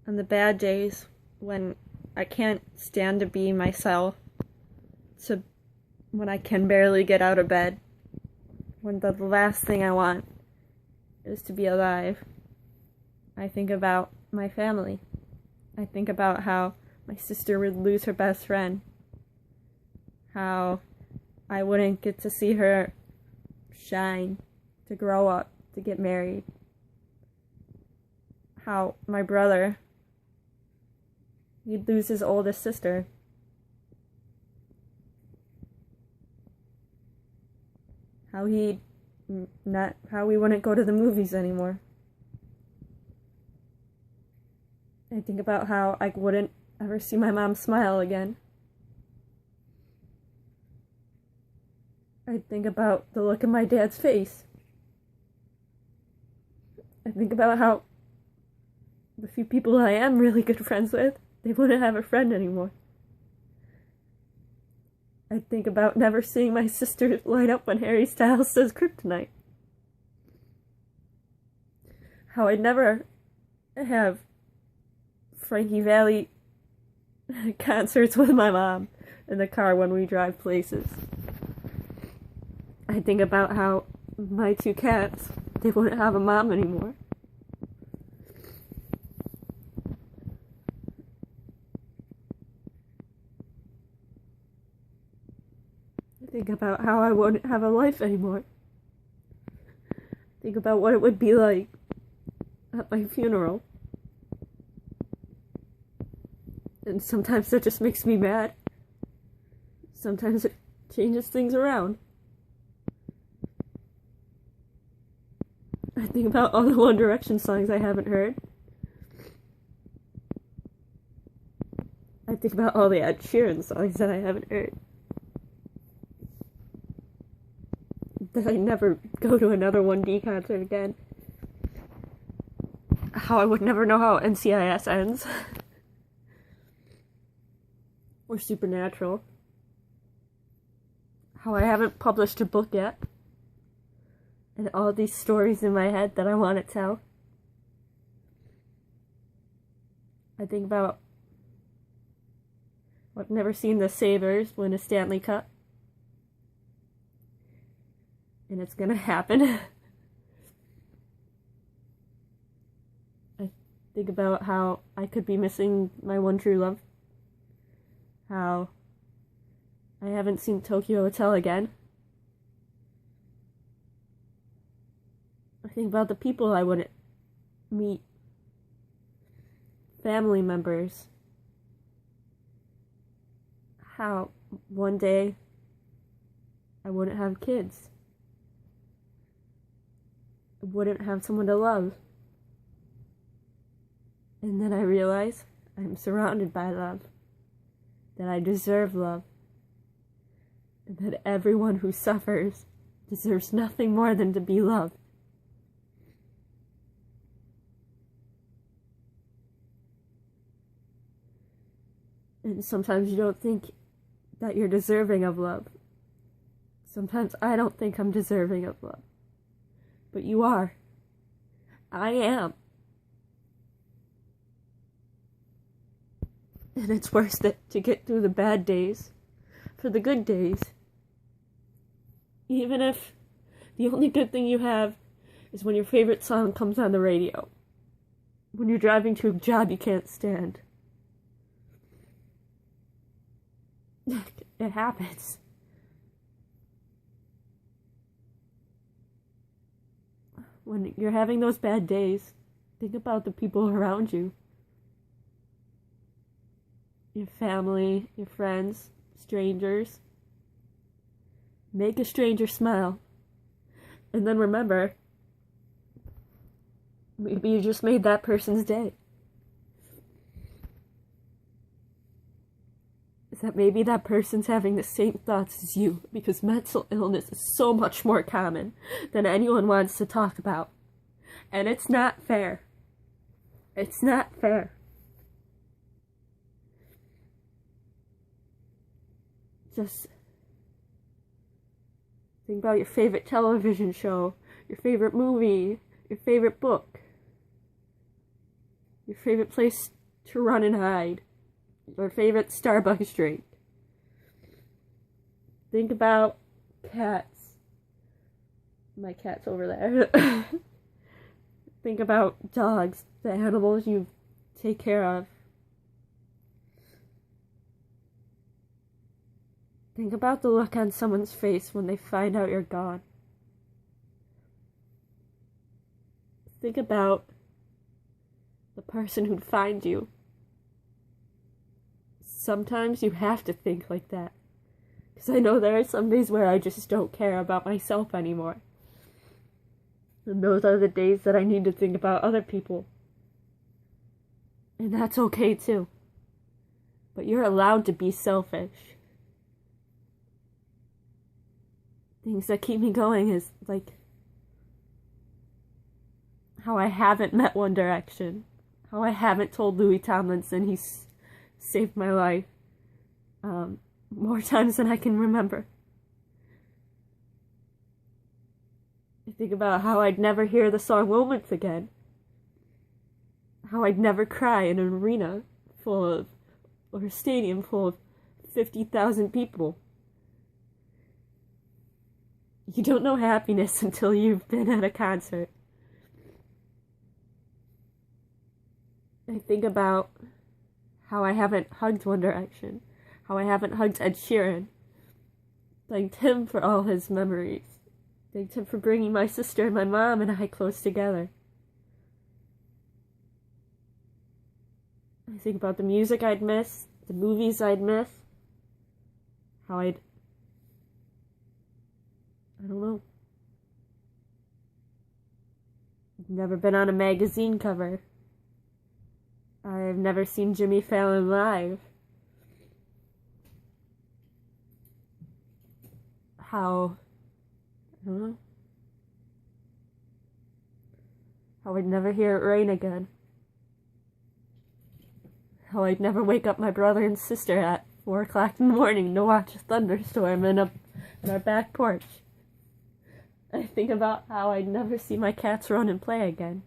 On the bad days when I can't stand to be myself, to when I can barely get out of bed, when the last thing I want is to be alive, I think about my family. I think about how my sister would lose her best friend, how I wouldn't get to see her shine, to grow up, to get married, how my brother, he'd lose his oldest sister, how how we wouldn't go to the movies anymore. I think about how I wouldn't ever see my mom smile again. I think about the look in my dad's face. I think about how the few people I am really good friends with, they wouldn't have a friend anymore. I think about never seeing my sister light up when Harry Styles says kryptonite. How I'd never have Frankie Valli concerts with my mom in the car when we drive places. I think about how my two cats, they wouldn't have a mom anymore. I think about how I wouldn't have a life anymore. Think about what it would be like at my funeral. And sometimes that just makes me mad. Sometimes it changes things around. I think about all the One Direction songs I haven't heard. I think about all the Ed Sheeran songs that I haven't heard. That I never go to another 1D concert again. How I would never know how NCIS ends. Or Supernatural. How I haven't published a book yet. And all these stories in my head that I want to tell. I think about I've never seen the Sabres win a Stanley Cup. And it's gonna happen. I think about how I could be missing my one true love. How I haven't seen Tokyo Hotel again. I think about the people I wouldn't meet. Family members. How one day I wouldn't have kids. I wouldn't have someone to love. And then I realize I'm surrounded by love. That I deserve love. And that everyone who suffers deserves nothing more than to be loved. And sometimes you don't think that you're deserving of love. Sometimes I don't think I'm deserving of love. But you are. I am. And it's worth it to get through the bad days for the good days. Even if the only good thing you have is when your favorite song comes on the radio. When you're driving to a job you can't stand. It happens. When you're having those bad days, think about the people around you. Your family, your friends, strangers. Make a stranger smile. And then remember, maybe you just made that person's day. That maybe that person's having the same thoughts as you, because mental illness is so much more common than anyone wants to talk about. And it's not fair. It's not fair. Just think about your favorite television show, your favorite movie, your favorite book. Your favorite place to run and hide. Your favorite Starbucks drink. Think about cats. My cat's over there. Think about dogs, the animals you take care of. Think about the look on someone's face when they find out you're gone. Think about the person who'd find you. Sometimes you have to think like that. Because I know there are some days where I just don't care about myself anymore. And those are the days that I need to think about other people. And that's okay too. But you're allowed to be selfish. Things that keep me going is like how I haven't met One Direction. How I haven't told Louis Tomlinson he's saved my life. More times than I can remember. I think about how I'd never hear the song Moments again. How I'd never cry in an arena full of, or a stadium full of 50,000 people. You don't know happiness until you've been at a concert. I think about how I haven't hugged One Direction. How I haven't hugged Ed Sheeran. Thanked him for all his memories. Thanked him for bringing my sister and my mom and I close together. I think about the music I'd miss, the movies I'd miss, how I don't know. Never been on a magazine cover. I've never seen Jimmy Fallon live. How, I don't know. How I'd never hear it rain again. How I'd never wake up my brother and sister at 4 o'clock in the morning to watch a thunderstorm in our back porch. I think about how I'd never see my cats run and play again.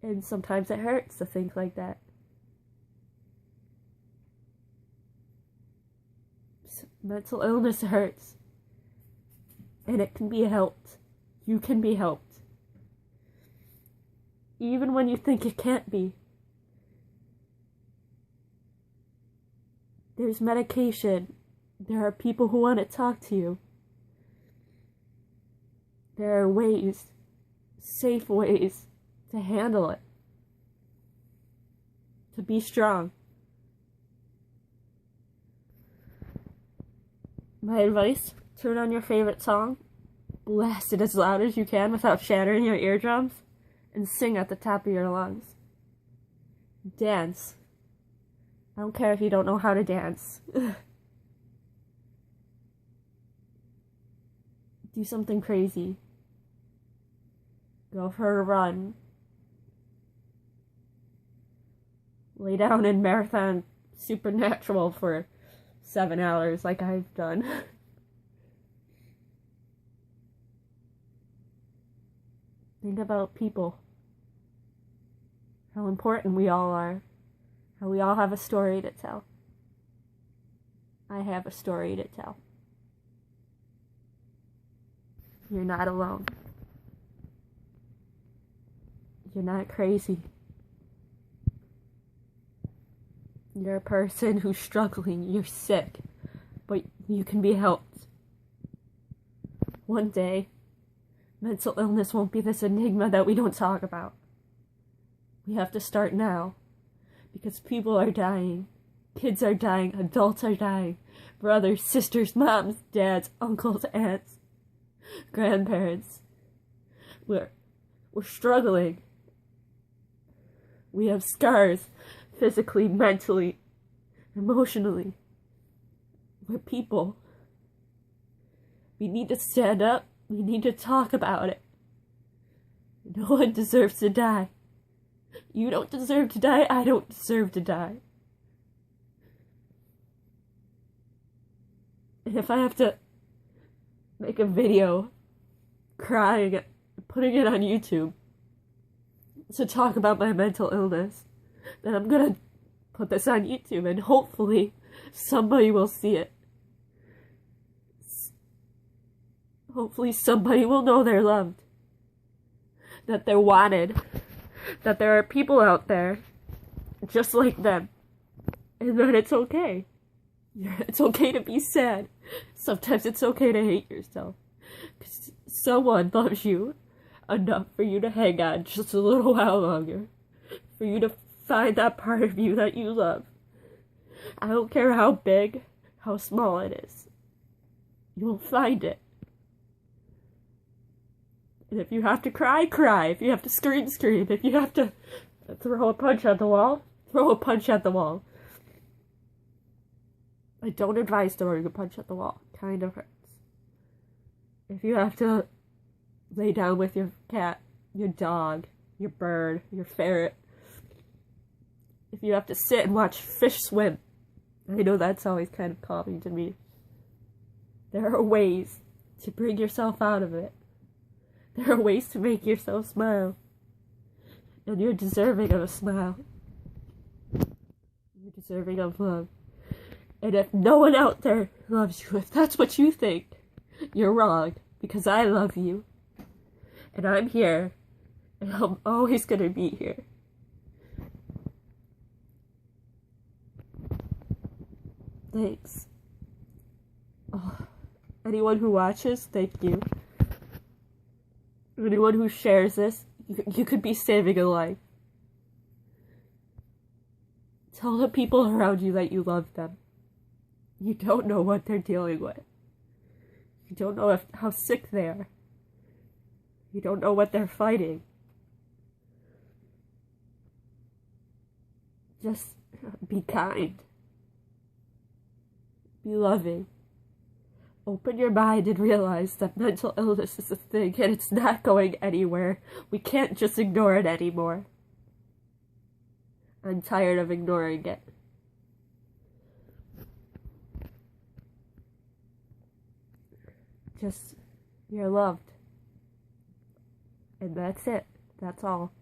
And sometimes it hurts to think like that. Mental illness hurts. And it can be helped. You can be helped. Even when you think it can't be. There's medication. There are people who want to talk to you. There are ways, safe ways, to handle it. To be strong. My advice, turn on your favorite song, blast it as loud as you can without shattering your eardrums, and sing at the top of your lungs. Dance. I don't care if you don't know how to dance. Do something crazy. Go for a run. Lay down in Marathon Supernatural for 7 hours like I've done. Think about people. How important we all are. How we all have a story to tell. I have a story to tell. You're not alone. You're not crazy. You're a person who's struggling. You're sick. But you can be helped. One day, mental illness won't be this enigma that we don't talk about. We have to start now. Because people are dying. Kids are dying. Adults are dying. Brothers, sisters, moms, dads, uncles, aunts, grandparents. We're struggling. We have scars. Physically, mentally, emotionally. We're people. We need to stand up. We need to talk about it. No one deserves to die. You don't deserve to die. I don't deserve to die. And if I have to make a video crying, putting it on YouTube to talk about my mental illness, then I'm gonna put this on YouTube and hopefully somebody will see it. Hopefully somebody will know they're loved, that they're wanted, that there are people out there just like them, and that it's okay. It's okay to be sad. Sometimes it's okay to hate yourself, because someone loves you enough for you to hang on just a little while longer, for you to find that part of you that you love. I don't care how big, how small it is. You'll find it. And if you have to cry, cry. If you have to scream, scream. If you have to throw a punch at the wall, throw a punch at the wall. I don't advise throwing a punch at the wall. It kind of hurts. If you have to lay down with your cat, your dog, your bird, your ferret. If you have to sit and watch fish swim. I know that's always kind of calming to me. There are ways to bring yourself out of it. There are ways to make yourself smile. And you're deserving of a smile. You're deserving of love. And if no one out there loves you, if that's what you think, you're wrong. Because I love you. And I'm here. And I'm always gonna be here. Thanks. Oh, anyone who watches, thank you. Anyone who shares this, you could be saving a life. Tell the people around you that you love them. You don't know what they're dealing with. You don't know how sick they are. You don't know what they're fighting. Just be kind. Be loving. Open your mind and realize that mental illness is a thing and it's not going anywhere. We can't just ignore it anymore. I'm tired of ignoring it. Just, you're loved. And that's it. That's all.